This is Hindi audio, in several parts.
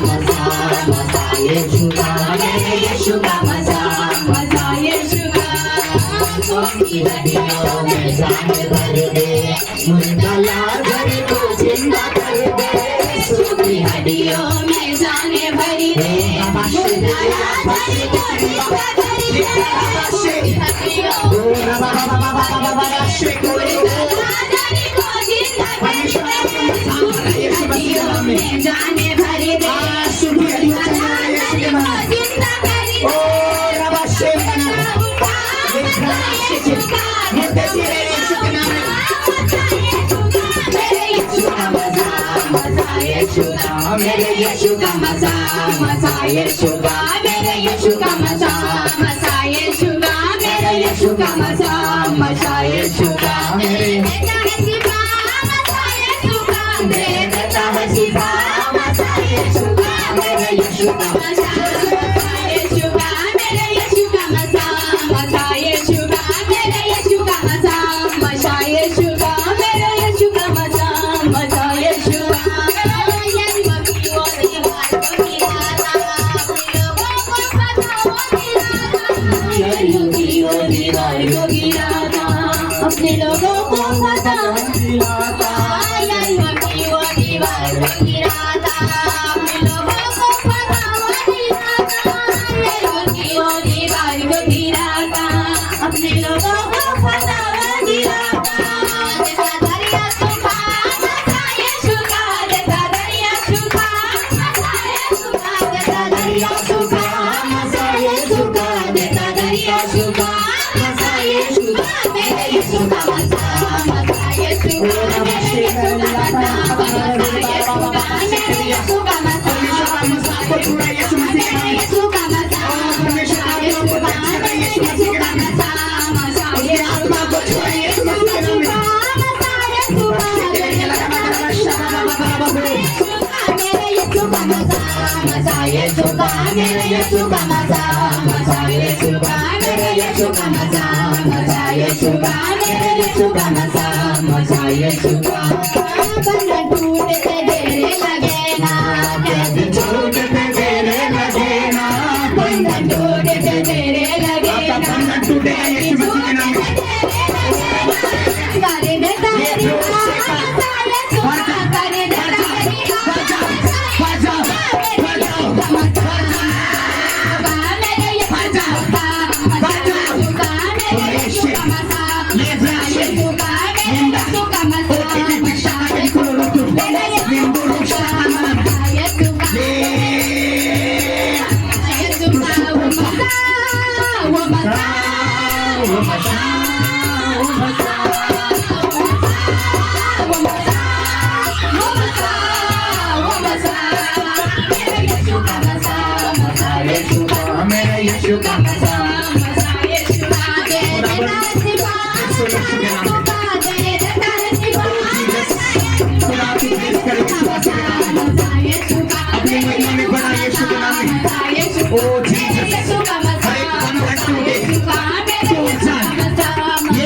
मजा मजा यीशु का मेरे यीशु का मजा मजा यीशु का उसकी हड्डियों में जान भर दे मुर्दा लाजर को जिंदा कर दे उसकी हड्डियों में जान भर दे मुर्दा लाजर को जिंदा कर दे जाने भर दे मेरे यीशु का मजा मजा यीशु का मेरे यीशु का मजा मजा यीशु का मेरे यीशु का मजा मजा यीशु का मेरे देता है शिफा मजा यीशु का दे देता है शिफा मजा यीशु का मेरे यीशु का मजा यीशु का मेरे यीशु का मजा मजा यीशु का मेरे यीशु का मजा मजा यीशु का मेरे यीशु का मजा मजा यीशु का अपने लोगों को पता दिलाता दीवार को गिराता अपने लोगों को पता दिलाता दीवार को गिराता अपने लोगों को पता दिलाता देता दरिया सुखा मजा यीशु का देता दरिया सुखा मजा यीशु का देता दरिया सुखा मजा यीशु का देता दरिया सुखा मजा यीशु का मेरे यीशु का मजा मजा यीशु का मेरे यीशु का मजा मजा यीशु का मेरे यीशु का मजा मेरे यीशु का मजा मजा यीशु का मेरे यीशु का मजा मजा यीशु का मेरे यीशु का मजा यीशु का मेरे यीशु का मजा मजा यीशु का मेरे यीशु का मजा मजा यीशु का मेरे यीशु का मजा मजा यीशु का मेरे यीशु का मजा मजा यीशु का बंधन टूटते देने लगे ना कैद टूटते देने लगे ना बंधन टूटते देने लगे ना बंधन टूटे यीशु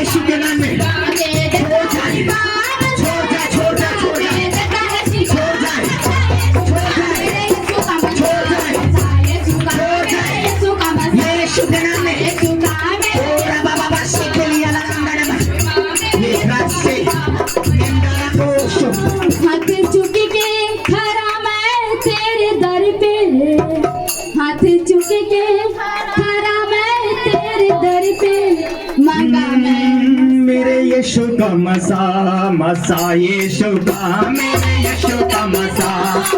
मसीह के नाम में करे देता है करे देता है यीशु का मजा मजा यीशु का मेरे यीशु का मजा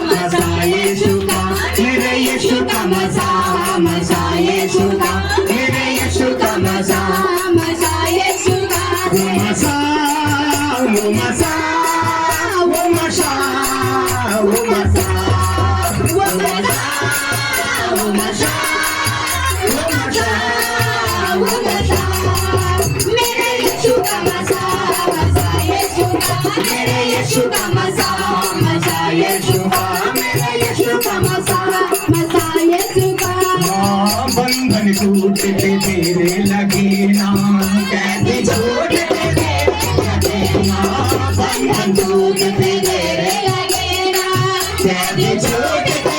मजा यीशु का मेरे यीशु का मजा मजा यीशु का मेरे यीशु का मजा मजा यीशु का वो मजा वो मजा वो मजा वो मजा वो मजा वो मजा वो मजा वो मजा मेरे यीशु का मजा मजा यीशु का मेरे यीशु का मजा मजा यीशु का मेरे यीशु का मजा मजा यीशु का बंधन टूटते तेरे लगे ना कैद छूटते तेरे लगे ना बंधन टूटते तेरे लगे ना कैद छूटते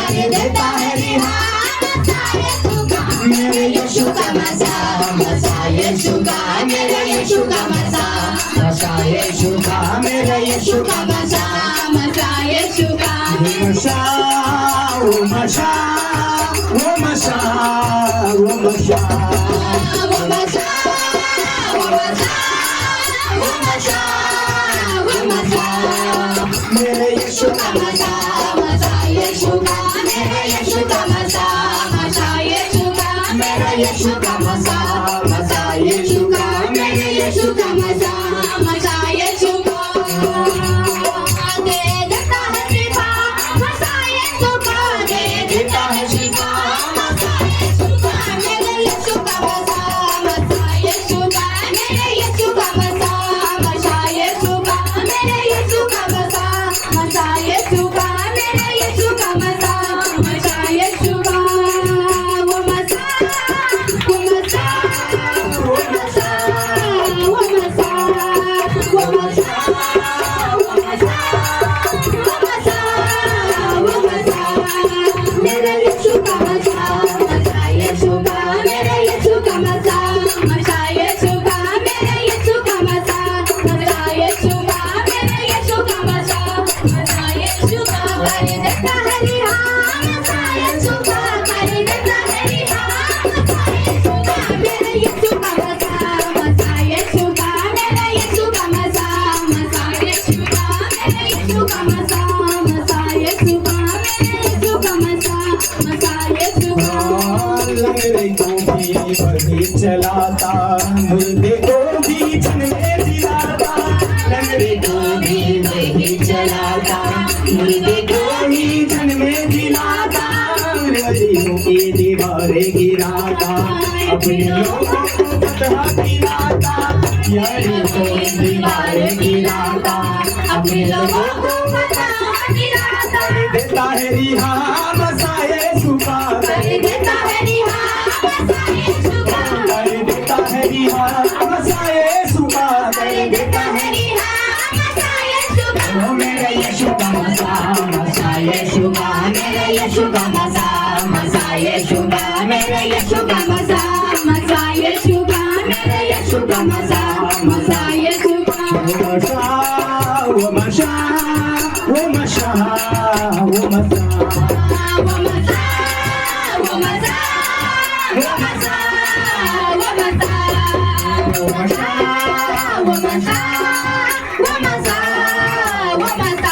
कर देता है रिहा मसा यीशु का मेरे यीशु का मसा मसा यीशु का मेरे यीशु का मसा मसा यीशु का मेरे यीशु का मसा मसा यीशु का मसा ओ मसा ओ मसा ओ मसा वो मसा वो मसा वो मसा वो मसा मेरे यीशु का मसा मसा यीशु का मेरे यीशु का मसा मसा यीशु का मेरा यीशु का मसा मसा यीशु का मेरे यीशु का मसा मसा यीशु का दे देता है शिफा मसा यीशु का दे देता है शिफा मसा यीशु का मेरे यीशु का मसा मसा यीशु का मेरे यीशु का मसा मसा यीशु का मेरे यीशु का मसा मसा यीशु का मेरे यीशु का मसा मसा यीशु का वो मसा वो मसा वो मसा वो मसा वो मसा वो मसा वो मसा वो मसा मेरे यीशु का मसा मसा यीशु का मेरे यीशु का मसा मसा यीशु का मेरे यीशु का मसा मसा यीशु का मेरे यीशु का मसा मसा यीशु का कर देता है रिहा मसा यीशु का कर देता है रिहा मसा यीशु का मेरे यीशु का मसा मसा यीशु का मेरे यीशु का मसा मसा यीशु का मेरे यीशु का मसा मसा यीशु का मेरे यीशु का मसा मसा यीशु का लंगड़े को भी वही चलाता मुर्दे को भी जन्मे दिलाता लंगड़े को भी वही चलाता मुर्दे को भी जन्मे दिलाता गरीबों की दीवारें गिराता अपने लोगों को फतह दिलाता यारी को दीवारें गिराता अपने लोगों को फतह दिलाता देता है रिहा मसा यीशु का कर देता है रिहा मसा यीशु का कर देता है रिहा मसा यीशु का कर देता है रिहा मसा यीशु का ओ मेरे यीशु का मसा मसा यीशु का मेरे यीशु का मसा मसा यीशु का मेरे यीशु का मसा मसा यीशु का मेरे यीशु का मसा मसा यीशु का वो मसा वो मसा वो मसा वो मसा वो मसा वो मसा वो मसा वो मसा वो मसा वो मसा वो मसा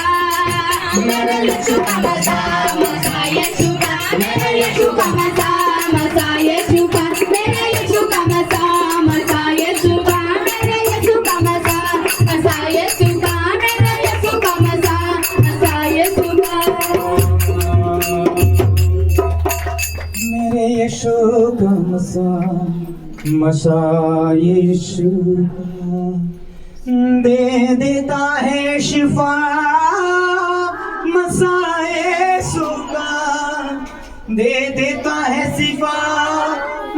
मेरे यीशु का मसा मसा यीशु का मेरे यीशु का मसा मसा यीशु का मेरे यीशु का मसा मसा यीशु का मेरे यीशु का मसा मसा यीशु का मेरे यीशु का मसा मसा यीशु का मेरे यीशु का मसा मसा यीशु का दे देता है शिफा मसा यीशु का दे देता है शिफा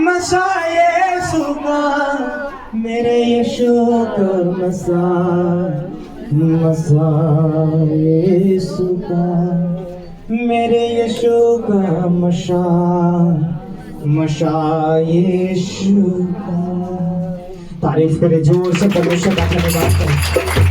मसा यीशु का मेरे यीशु का मसा मसा यीशु का मेरे यीशु का मशा मशा यीशु का तारीफ करे जोर से परमेश्वर का धन्यवाद करें।